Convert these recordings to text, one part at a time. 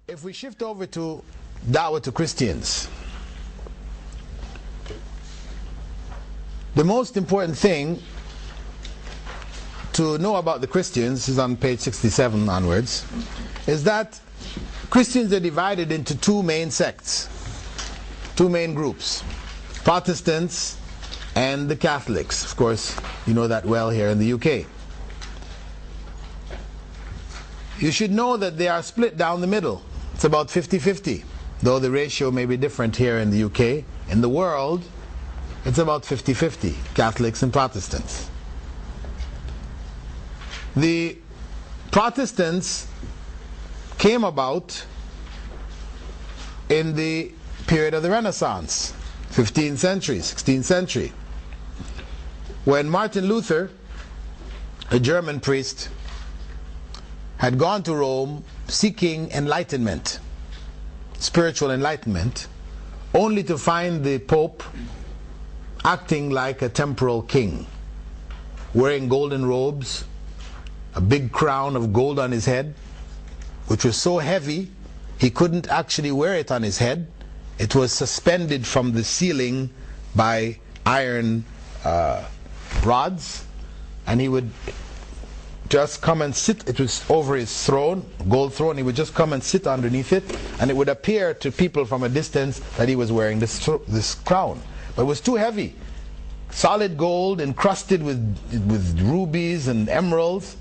If we shift over to Dawa to Christians, the most important thing to know about the Christians is on page 67 onwards, is that Christians are divided into two main sects, two main groups: Protestants and the Catholics. Of course, you know that well here in the UK. You should know that they are split down the middle. It's about 50-50, though the ratio may be different here in the UK. In the world, it's about 50-50, Catholics and Protestants. The Protestants came about in the period of the Renaissance, 15th century, 16th century, when Martin Luther, a German priest, had gone to Rome seeking enlightenment, spiritual enlightenment, only to find the Pope acting like a temporal king, wearing golden robes, a big crown of gold on his head, which was so heavy he couldn't actually wear it on his head. It was suspended from the ceiling by iron rods, and he would just come and sit. It was over his throne, gold throne. He would just come and sit underneath it, and it would appear to people from a distance that he was wearing this crown. But it was too heavy. Solid gold encrusted with rubies and emeralds.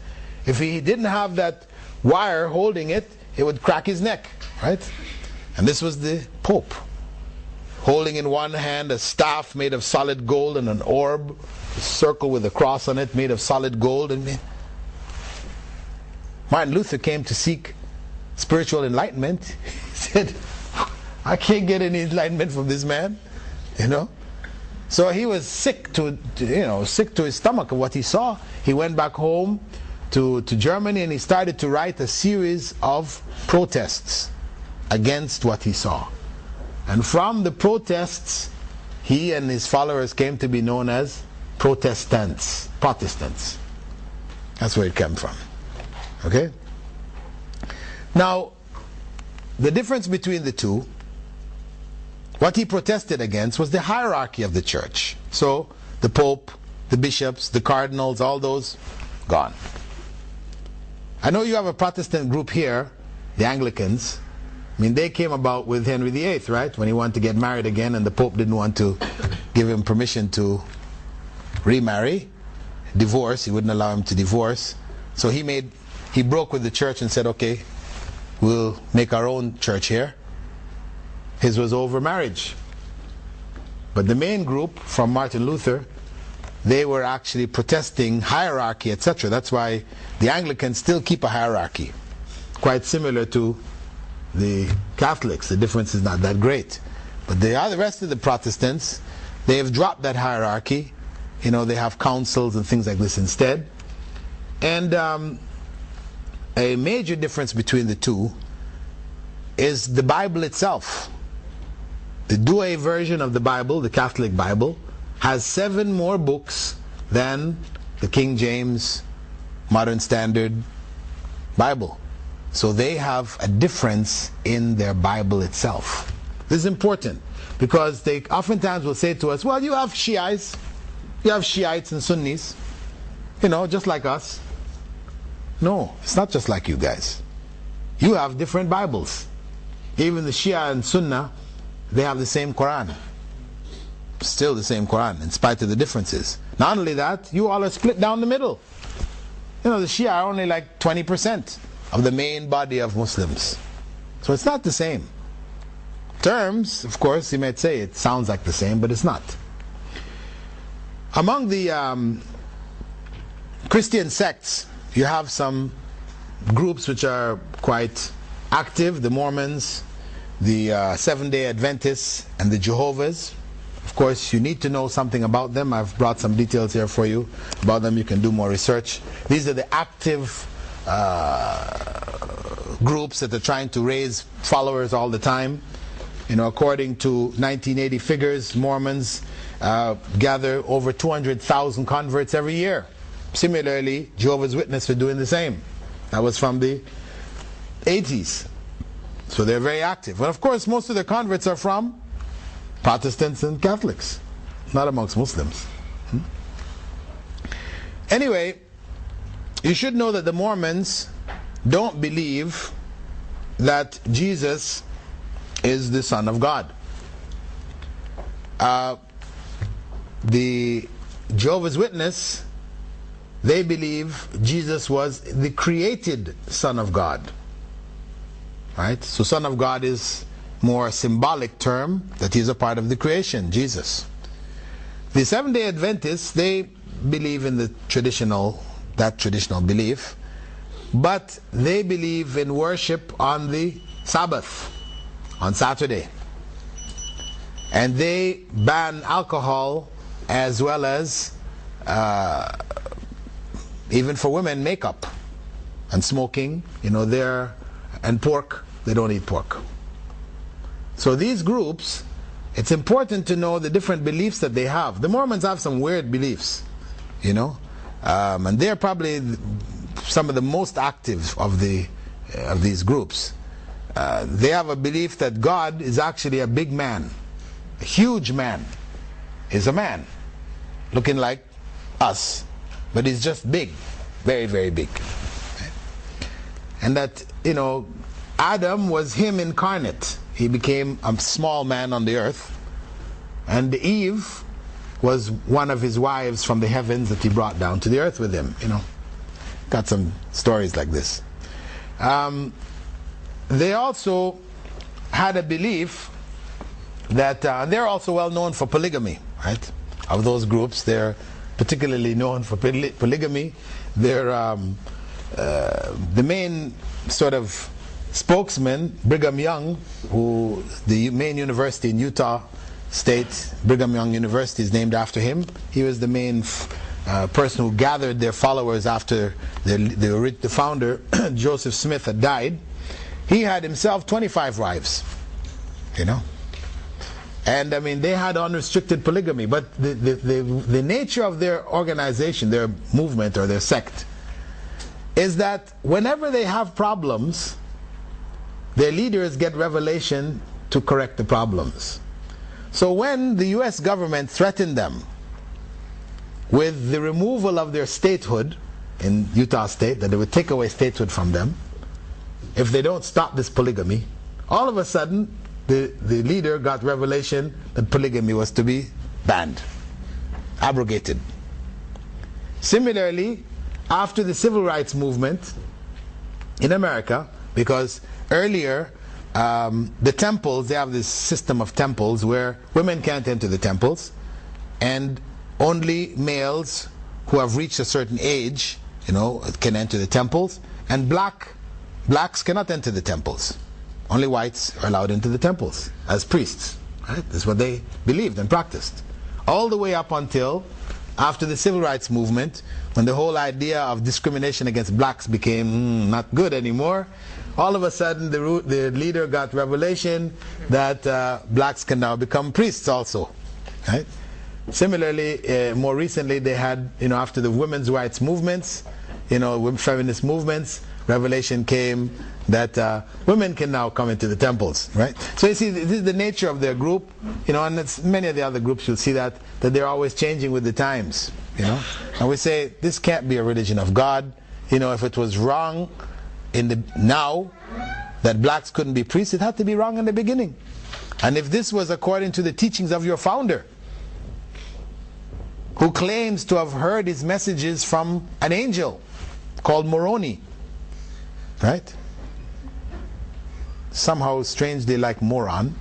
If he didn't have that wire holding it, it would crack his neck, right? And this was the Pope, holding in one hand a staff made of solid gold and an orb, a circle with a cross on it made of solid gold. And Martin Luther came to seek spiritual enlightenment. He said, I can't get any enlightenment from this man, you know. So he was sick to his stomach of what he saw. He went back home to Germany, and he started to write a series of protests against what he saw. And from the protests, he and his followers came to be known as protestants. That's where it came from. Okay? Now, the difference between the two, what he protested against was the hierarchy of the church. So, the Pope, the bishops, the cardinals, all those, gone. I know you have a Protestant group here, the Anglicans. I mean, they came about with Henry VIII, right? When he wanted to get married again, and the Pope didn't want to give him permission to remarry, divorce. He wouldn't allow him to divorce. So he broke with the church and said, okay, we'll make our own church here. His was over marriage. But the main group from Martin Luther, they were actually protesting hierarchy, etc. That's why the Anglicans still keep a hierarchy, quite similar to the Catholics. The difference is not that great. But the rest of the Protestants, they have dropped that hierarchy. You know, they have councils and things like this instead. And a major difference between the two is the Bible itself. The Douay version of the Bible, the Catholic Bible, has 7 more books than the King James Modern Standard Bible. So they have a difference in their Bible itself. This is important because they oftentimes will say to us, well, you have Shiites, you have Shiites and Sunnis, you know, just like us. No, it's not just like you guys. You have different Bibles. Even the Shia and Sunnah, they have the same Quran. Still the same Quran, in spite of the differences. Not only that, you all are split down the middle. You know, the Shia are only like 20% of the main body of Muslims. So it's not the same. Terms, of course, you might say it sounds like the same, but it's not. Among the Christian sects, you have some groups which are quite active: the Mormons, the Seventh-day Adventists, and the Jehovah's. Of course, you need to know something about them. I've brought some details here for you about them. You can do more research. These are the active groups that are trying to raise followers all the time. You know, according to 1980 figures, Mormons gather over 200,000 converts every year. Similarly, Jehovah's Witnesses are doing the same. That was from the 80s. So they're very active. But of course, most of their converts are from Protestants and Catholics, not amongst Muslims. Anyway, you should know that the Mormons don't believe that Jesus is the Son of God. The Jehovah's Witness, they believe Jesus was the created Son of God. Right? So Son of God is more symbolic term that he's a part of the creation, Jesus. The Seventh-day Adventists, they believe in that traditional belief, but they believe in worship on the Sabbath, on Saturday. And they ban alcohol as well as even for women, makeup and smoking, and pork. They don't eat pork. So these groups, it's important to know the different beliefs that they have. The Mormons have some weird beliefs, and they're probably some of the most active of these groups. They have a belief that God is actually a big man, a huge man. He's a man, looking like us, but he's just big, very, very big. And that, Adam was him incarnate. He became a small man on the earth. And Eve was one of his wives from the heavens that he brought down to the earth with him. Got some stories like this. They also had a belief that they're also well known for polygamy, right? Of those groups, they're particularly known for polygamy. They're the main sort of spokesman, Brigham Young, who the main university in Utah State, Brigham Young University, is named after him. He was the main person who gathered their followers after the founder, Joseph Smith, had died. He had himself 25 wives, And they had unrestricted polygamy, but the nature of their organization, their movement or their sect, is that whenever they have problems, their leaders get revelation to correct the problems. So when the US government threatened them with the removal of their statehood in Utah State, that they would take away statehood from them if they don't stop this polygamy, all of a sudden the leader got revelation that polygamy was to be banned, abrogated. Similarly, after the civil rights movement in America, because earlier the temples, they have this system of temples where women can't enter the temples, and only males who have reached a certain age, can enter the temples, and blacks cannot enter the temples. Only whites are allowed into the temples as priests. Right? That's what they believed and practiced. All the way up until after the civil rights movement, when the whole idea of discrimination against blacks became not good anymore, all of a sudden the leader got revelation that blacks can now become priests also. Right? Similarly, more recently they had, after the women's rights movements, feminist movements, revelation came that women can now come into the temples, right? So you see, this is the nature of their group, and it's many of the other groups. You'll see that they're always changing with the times, And we say this can't be a religion of God. If it was wrong now that blacks couldn't be priests, it had to be wrong in the beginning. And if this was according to the teachings of your founder, who claims to have heard his messages from an angel called Moroni, right? Somehow strangely like moron.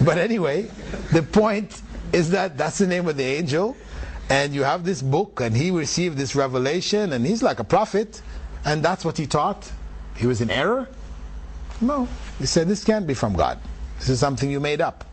But anyway, the point is that that's the name of the angel, and you have this book, and he received this revelation, and he's like a prophet, and that's what he taught. He was in error? No. He said, this can't be from God. This is something you made up.